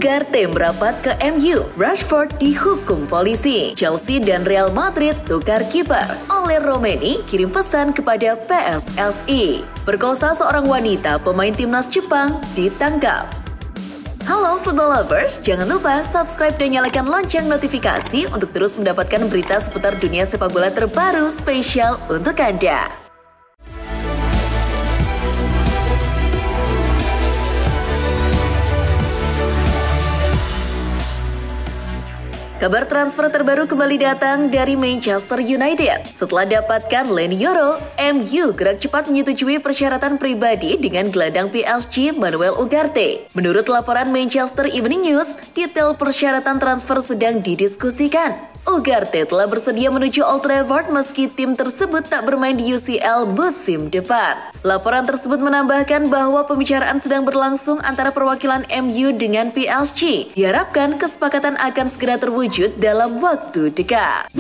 Ugarte merapat ke MU, Rashford dihukum polisi, Chelsea dan Real Madrid tukar kiper, Ole Romeni kirim pesan kepada PSSI. Perkosa seorang wanita pemain timnas Jepang ditangkap. Halo football lovers, jangan lupa subscribe dan nyalakan lonceng notifikasi untuk terus mendapatkan berita seputar dunia sepak bola terbaru spesial untuk Anda. Kabar transfer terbaru kembali datang dari Manchester United. Setelah dapatkan Leny Yoro, MU gerak cepat menyetujui persyaratan pribadi dengan gelandang PSG Manuel Ugarte. Menurut laporan Manchester Evening News, detail persyaratan transfer sedang didiskusikan. Ugarte telah bersedia menuju Old Trafford meski tim tersebut tak bermain di UCL musim depan. Laporan tersebut menambahkan bahwa pembicaraan sedang berlangsung antara perwakilan MU dengan PSG. Diharapkan kesepakatan akan segera terwujud dalam waktu dekat.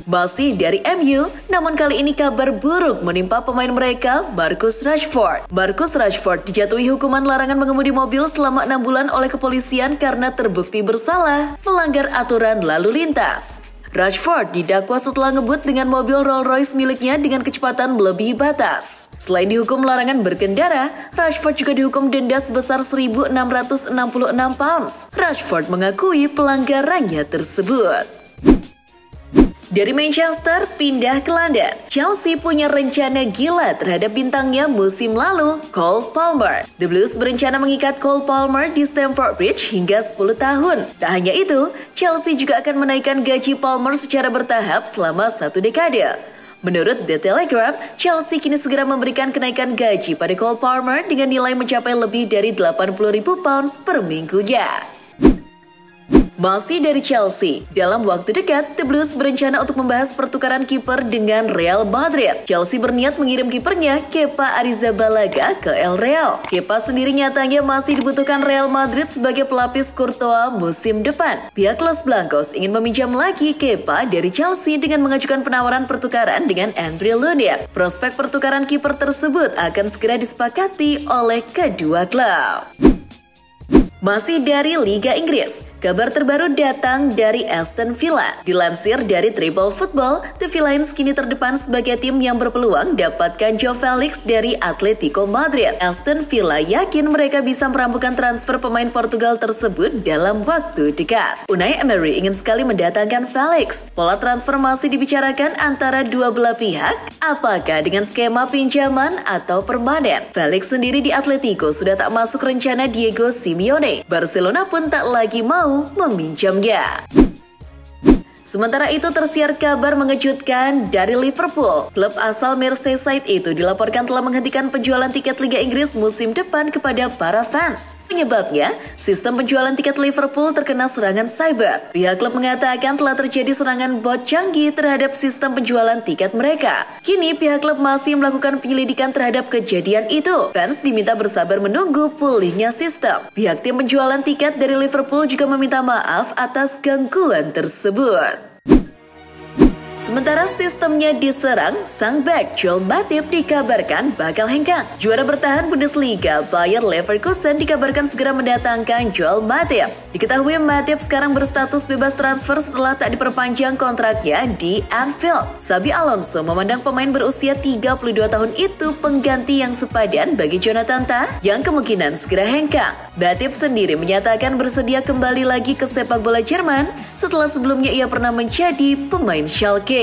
Masih dari MU, namun kali ini kabar buruk menimpa pemain mereka, Marcus Rashford. Marcus Rashford dijatuhi hukuman larangan mengemudi mobil selama 6 bulan oleh kepolisian karena terbukti bersalah melanggar aturan lalu lintas. Rashford didakwa setelah ngebut dengan mobil Rolls-Royce miliknya dengan kecepatan melebihi batas. Selain dihukum larangan berkendara, Rashford juga dihukum denda sebesar 1.666 pounds. Rashford mengakui pelanggarannya tersebut. Dari Manchester, pindah ke London. Chelsea punya rencana gila terhadap bintangnya musim lalu, Cole Palmer. The Blues berencana mengikat Cole Palmer di Stamford Bridge hingga 10 tahun. Tak hanya itu, Chelsea juga akan menaikkan gaji Palmer secara bertahap selama 1 dekade. Menurut The Telegraph, Chelsea kini segera memberikan kenaikan gaji pada Cole Palmer dengan nilai mencapai lebih dari 80.000 pounds per minggunya. Masih dari Chelsea, dalam waktu dekat, The Blues berencana untuk membahas pertukaran kiper dengan Real Madrid. Chelsea berniat mengirim kipernya, Kepa Arrizabalaga, ke El Real. Kepa sendiri nyatanya masih dibutuhkan Real Madrid sebagai pelapis Courtois musim depan. Pihak Los Blancos ingin meminjam lagi Kepa dari Chelsea dengan mengajukan penawaran pertukaran dengan Andre Lunin. Prospek pertukaran kiper tersebut akan segera disepakati oleh kedua klub. Masih dari Liga Inggris, kabar terbaru datang dari Aston Villa. Dilansir dari Triple Football, The Villains kini terdepan sebagai tim yang berpeluang dapatkan Joao Felix dari Atletico Madrid. Aston Villa yakin mereka bisa merampungkan transfer pemain Portugal tersebut dalam waktu dekat. Unai Emery ingin sekali mendatangkan Felix. Pola transfer masih dibicarakan antara dua belah pihak, apakah dengan skema pinjaman atau permanen. Felix sendiri di Atletico sudah tak masuk rencana Diego Simeone. Barcelona pun tak lagi mau meminjamnya. Sementara itu tersiar kabar mengejutkan dari Liverpool. Klub asal Merseyside itu dilaporkan telah menghentikan penjualan tiket Liga Inggris musim depan kepada para fans. Penyebabnya, sistem penjualan tiket Liverpool terkena serangan cyber. Pihak klub mengatakan telah terjadi serangan bot canggih terhadap sistem penjualan tiket mereka. Kini pihak klub masih melakukan penyelidikan terhadap kejadian itu. Fans diminta bersabar menunggu pulihnya sistem. Pihak tim penjualan tiket dari Liverpool juga meminta maaf atas gangguan tersebut. Sementara sistemnya diserang, sang bek Joel Matip dikabarkan bakal hengkang. Juara bertahan Bundesliga Bayer Leverkusen dikabarkan segera mendatangkan Joel Matip. Diketahui Matip sekarang berstatus bebas transfer setelah tak diperpanjang kontraknya di Anfield. Xabi Alonso memandang pemain berusia 32 tahun itu pengganti yang sepadan bagi Jonathan Tah yang kemungkinan segera hengkang. Matip sendiri menyatakan bersedia kembali lagi ke sepak bola Jerman setelah sebelumnya ia pernah menjadi pemain Schalke.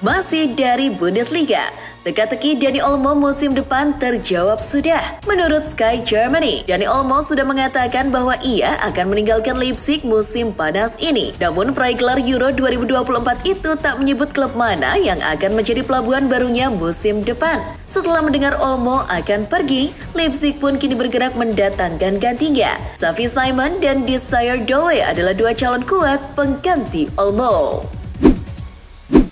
Masih dari Bundesliga, teka-teki Dani Olmo musim depan terjawab sudah. Menurut Sky Germany, Dani Olmo sudah mengatakan bahwa ia akan meninggalkan Leipzig musim panas ini. Namun peraih gelar Euro 2024 itu tak menyebut klub mana yang akan menjadi pelabuhan barunya musim depan. Setelah mendengar Olmo akan pergi, Leipzig pun kini bergerak mendatangkan gantinya. Xavi Simons dan Desire Doué adalah dua calon kuat pengganti Olmo.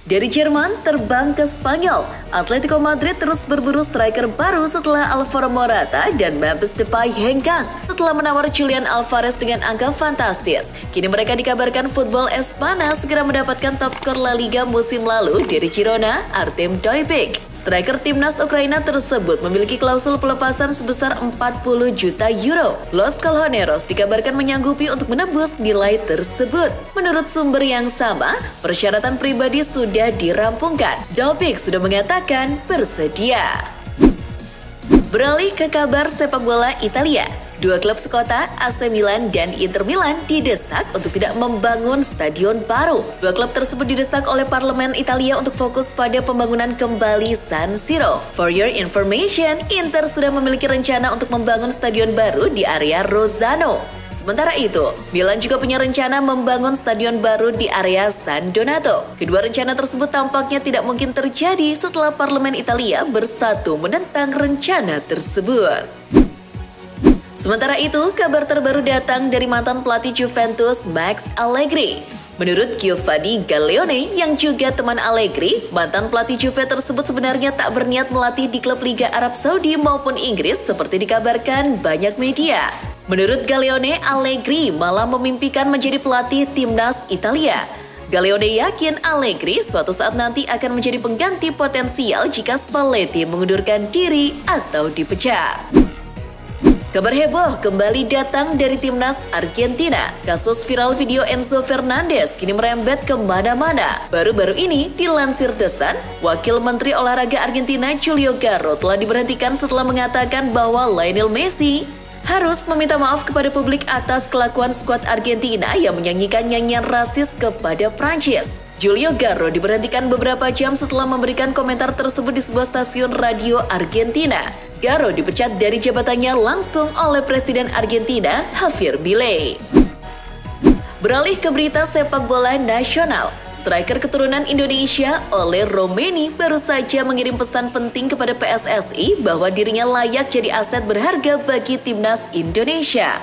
Dari Jerman terbang ke Spanyol, Atletico Madrid terus berburu striker baru setelah Alvaro Morata dan Memphis Depay hengkang. Setelah menawar Julian Alvarez dengan angka fantastis, kini mereka dikabarkan Football Espana segera mendapatkan top skor La Liga musim lalu dari Girona, Artem Dojbik. Striker timnas Ukraina tersebut memiliki klausul pelepasan sebesar 40 juta euro. Los Colchoneros dikabarkan menyanggupi untuk menebus nilai tersebut. Menurut sumber yang sama, persyaratan pribadi sudah dirampungkan. Dojbik sudah mengatakan bersedia. Beralih ke kabar sepak bola Italia. Dua klub sekota, AC Milan dan Inter Milan, didesak untuk tidak membangun stadion baru. Dua klub tersebut didesak oleh Parlemen Italia untuk fokus pada pembangunan kembali San Siro. For your information, Inter sudah memiliki rencana untuk membangun stadion baru di area Rossano. Sementara itu, Milan juga punya rencana membangun stadion baru di area San Donato. Kedua rencana tersebut tampaknya tidak mungkin terjadi setelah Parlemen Italia bersatu menentang rencana tersebut. Sementara itu, kabar terbaru datang dari mantan pelatih Juventus Max Allegri. Menurut Giovanni Galleone yang juga teman Allegri, mantan pelatih Juve tersebut sebenarnya tak berniat melatih di klub Liga Arab Saudi maupun Inggris seperti dikabarkan banyak media. Menurut Galleone, Allegri malah memimpikan menjadi pelatih timnas Italia. Galleone yakin Allegri suatu saat nanti akan menjadi pengganti potensial jika Spalletti mengundurkan diri atau dipecat. Kabar heboh kembali datang dari timnas Argentina. Kasus viral video Enzo Fernandez kini merembet kemana-mana. Baru-baru ini dilansir The Sun, Wakil Menteri Olahraga Argentina Julio Garro telah diberhentikan setelah mengatakan bahwa Lionel Messi harus meminta maaf kepada publik atas kelakuan skuad Argentina yang menyanyikan nyanyian rasis kepada Prancis. Julio Garro diberhentikan beberapa jam setelah memberikan komentar tersebut di sebuah stasiun radio Argentina. Garro dipecat dari jabatannya langsung oleh Presiden Argentina, Javier Milei. Beralih ke berita sepak bola nasional. Striker keturunan Indonesia, Ole Romeni, baru saja mengirim pesan penting kepada PSSI bahwa dirinya layak jadi aset berharga bagi timnas Indonesia.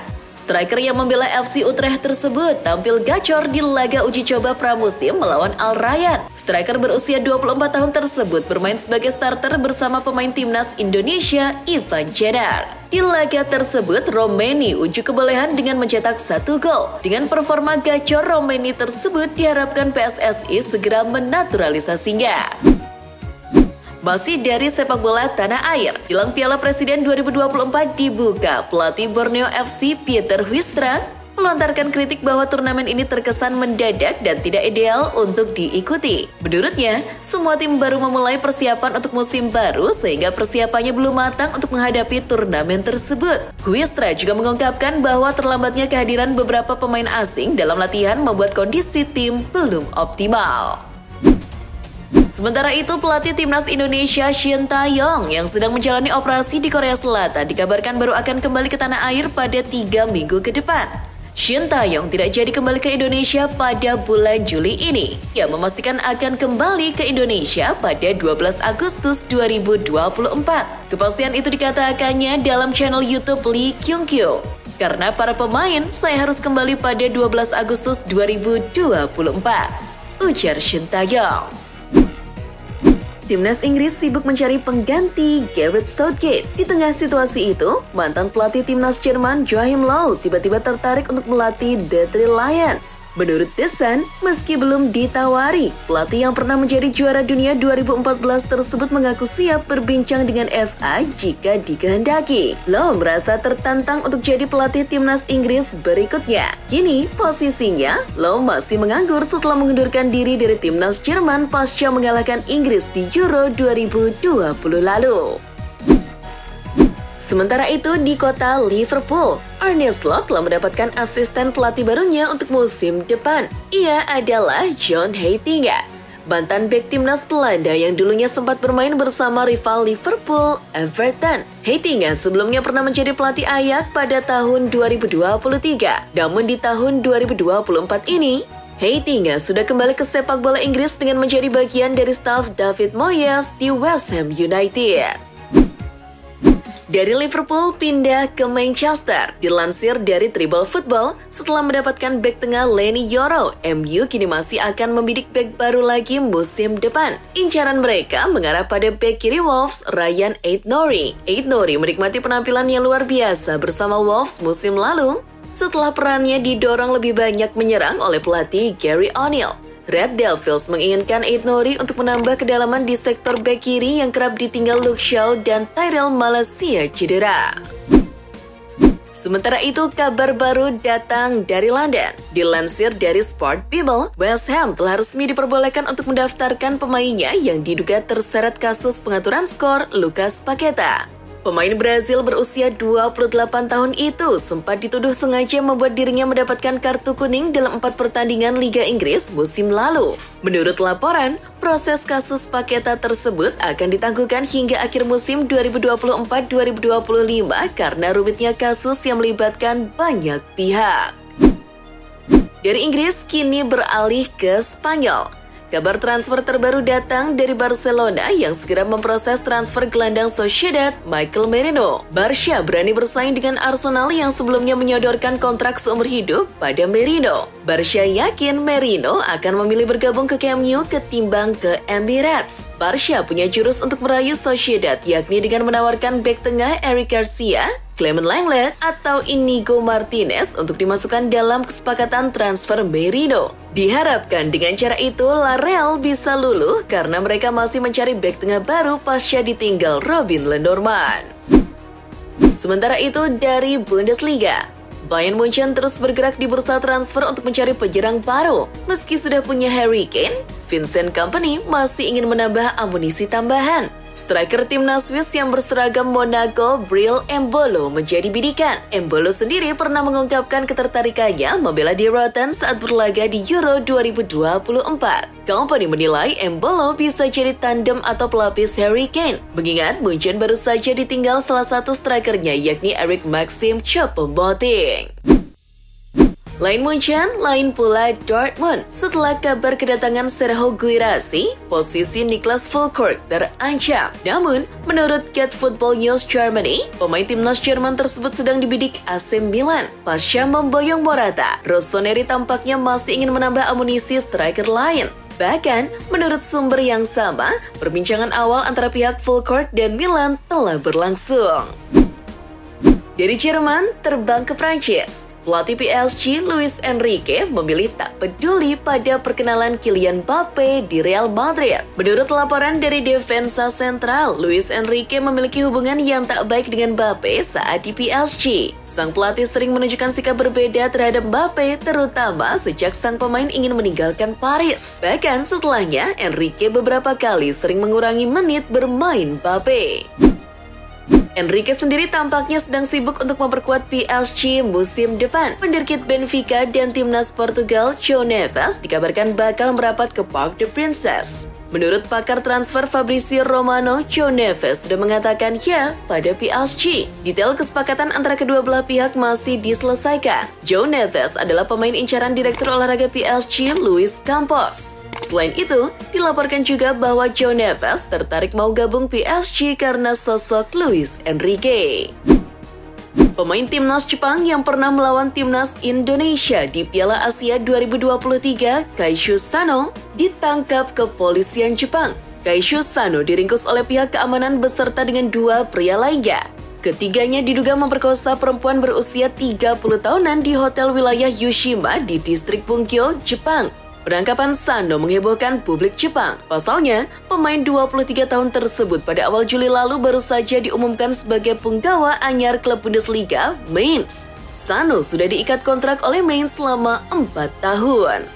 Striker yang membela FC Utrecht tersebut tampil gacor di laga uji coba pramusim melawan Al Rayyan. Striker berusia 24 tahun tersebut bermain sebagai starter bersama pemain timnas Indonesia, Ivan Cedar. Di laga tersebut, Romeni unjuk kebolehan dengan mencetak 1 gol. Dengan performa gacor Romeni tersebut, diharapkan PSSI segera menaturalisasinya. Masih dari sepak bola tanah air, jelang Piala Presiden 2024 dibuka, pelatih Borneo FC Pieter Huistra melontarkan kritik bahwa turnamen ini terkesan mendadak dan tidak ideal untuk diikuti. Menurutnya, semua tim baru memulai persiapan untuk musim baru sehingga persiapannya belum matang untuk menghadapi turnamen tersebut. Huistra juga mengungkapkan bahwa terlambatnya kehadiran beberapa pemain asing dalam latihan membuat kondisi tim belum optimal. Sementara itu, pelatih timnas Indonesia Shin Tae-yong yang sedang menjalani operasi di Korea Selatan dikabarkan baru akan kembali ke tanah air pada 3 minggu ke depan. Shin Tae-yong tidak jadi kembali ke Indonesia pada bulan Juli ini. Ia memastikan akan kembali ke Indonesia pada 12 Agustus 2024. Kepastian itu dikatakannya dalam channel YouTube Lee Kyung-kyu. Karena para pemain, saya harus kembali pada 12 Agustus 2024, ujar Shin Tae-yong. Timnas Inggris sibuk mencari pengganti Gareth Southgate. Di tengah situasi itu, mantan pelatih timnas Jerman Joachim Löw tiba-tiba tertarik untuk melatih The Three Lions. Menurut The Sun, meski belum ditawari, pelatih yang pernah menjadi juara dunia 2014 tersebut mengaku siap berbincang dengan FA jika dikehendaki. Löw merasa tertantang untuk jadi pelatih timnas Inggris berikutnya. Kini, posisinya, Löw masih menganggur setelah mengundurkan diri dari timnas Jerman pasca mengalahkan Inggris di Euro 2020 lalu. Sementara itu, di kota Liverpool, Arne Slot telah mendapatkan asisten pelatih barunya untuk musim depan. Ia adalah John Heitinga, mantan bek timnas Belanda yang dulunya sempat bermain bersama rival Liverpool, Everton. Heitinga sebelumnya pernah menjadi pelatih Ajax pada tahun 2023. Namun di tahun 2024 ini, Heitinga sudah kembali ke sepak bola Inggris dengan menjadi bagian dari staf David Moyes di West Ham United. Dari Liverpool pindah ke Manchester. Dilansir dari Tribal Football, setelah mendapatkan bek tengah Leny Yoro, MU kini masih akan membidik bek baru lagi musim depan. Incaran mereka mengarah pada bek kiri Wolves, Ryan Aït-Nouri. Aït-Nouri menikmati penampilan yang luar biasa bersama Wolves musim lalu, setelah perannya didorong lebih banyak menyerang oleh pelatih Gary O'Neill. Red Devils menginginkan Aït-Nouri untuk menambah kedalaman di sektor bek kiri yang kerap ditinggal Luke Shaw dan Tyrell Malacia cedera. Sementara itu, kabar baru datang dari London. Dilansir dari Sport Bible, West Ham telah resmi diperbolehkan untuk mendaftarkan pemainnya yang diduga terseret kasus pengaturan skor, Lucas Paqueta. Pemain Brazil berusia 28 tahun itu sempat dituduh sengaja membuat dirinya mendapatkan kartu kuning dalam 4 pertandingan Liga Inggris musim lalu. Menurut laporan, proses kasus Paqueta tersebut akan ditangguhkan hingga akhir musim 2024-2025 karena rumitnya kasus yang melibatkan banyak pihak. Dari Inggris kini beralih ke Spanyol. Kabar transfer terbaru datang dari Barcelona yang segera memproses transfer gelandang Sociedad Michael Merino. Barca berani bersaing dengan Arsenal yang sebelumnya menyodorkan kontrak seumur hidup pada Merino. Barca yakin Merino akan memilih bergabung ke Camp Nou ketimbang ke Emirates. Barca punya jurus untuk merayu Sociedad, yakni dengan menawarkan bek tengah Eric Garcia, Clement Lenglet, atau Inigo Martinez untuk dimasukkan dalam kesepakatan transfer Merino. Diharapkan dengan cara itu La Real bisa luluh karena mereka masih mencari bek tengah baru pasca ditinggal Robin Lenormand. Sementara itu dari Bundesliga, Bayern Munchen terus bergerak di bursa transfer untuk mencari penyerang baru. Meski sudah punya Harry Kane, Vincent Kompany masih ingin menambah amunisi tambahan. Striker timnas Swiss yang berseragam Monaco, Bril Embolo, menjadi bidikan. Embolo sendiri pernah mengungkapkan ketertarikannya membela Die Rotten saat berlaga di Euro 2024. Kompany menilai Embolo bisa jadi tandem atau pelapis Harry Kane, mengingat Munchen baru saja ditinggal salah satu strikernya yakni Eric Maxim Choupo-Moting. Lain Munchen, lain pula Dortmund. Setelah kabar kedatangan Serhou Guirassy, posisi Niklas Füllkrug terancam. Namun, menurut Get Football News Germany, pemain timnas Jerman tersebut sedang dibidik AC Milan. Pasca memboyong Morata, Rossoneri tampaknya masih ingin menambah amunisi striker lain. Bahkan, menurut sumber yang sama, perbincangan awal antara pihak Füllkrug dan Milan telah berlangsung. Dari Jerman, terbang ke Prancis. Pelatih PSG Luis Enrique memilih tak peduli pada perkenalan Kylian Mbappe di Real Madrid. Menurut laporan dari Defensa Central, Luis Enrique memiliki hubungan yang tak baik dengan Mbappe saat di PSG. Sang pelatih sering menunjukkan sikap berbeda terhadap Mbappe, terutama sejak sang pemain ingin meninggalkan Paris. Bahkan setelahnya, Enrique beberapa kali sering mengurangi menit bermain Mbappe. Enrique sendiri tampaknya sedang sibuk untuk memperkuat PSG musim depan. Wonderkid Benfica dan timnas Portugal, João Neves, dikabarkan bakal merapat ke Parc des Princes. Menurut pakar transfer Fabrizio Romano, João Neves sudah mengatakan ya pada PSG. Detail kesepakatan antara kedua belah pihak masih diselesaikan. João Neves adalah pemain incaran Direktur Olahraga PSG, Luis Campos. Selain itu, dilaporkan juga bahwa João Neves tertarik mau gabung PSG karena sosok Luis Enrique. Pemain timnas Jepang yang pernah melawan timnas Indonesia di Piala Asia 2023, Keishu Sano, ditangkap kepolisian Jepang. Keishu Sano diringkus oleh pihak keamanan beserta dengan 2 pria lainnya. Ketiganya diduga memperkosa perempuan berusia 30 tahunan di hotel wilayah Yushima di distrik Bunkyo, Jepang. Penangkapan Sano menghebohkan publik Jepang. Pasalnya, pemain 23 tahun tersebut pada awal Juli lalu baru saja diumumkan sebagai punggawa anyar klub Bundesliga, Mainz. Sano sudah diikat kontrak oleh Mainz selama 4 tahun.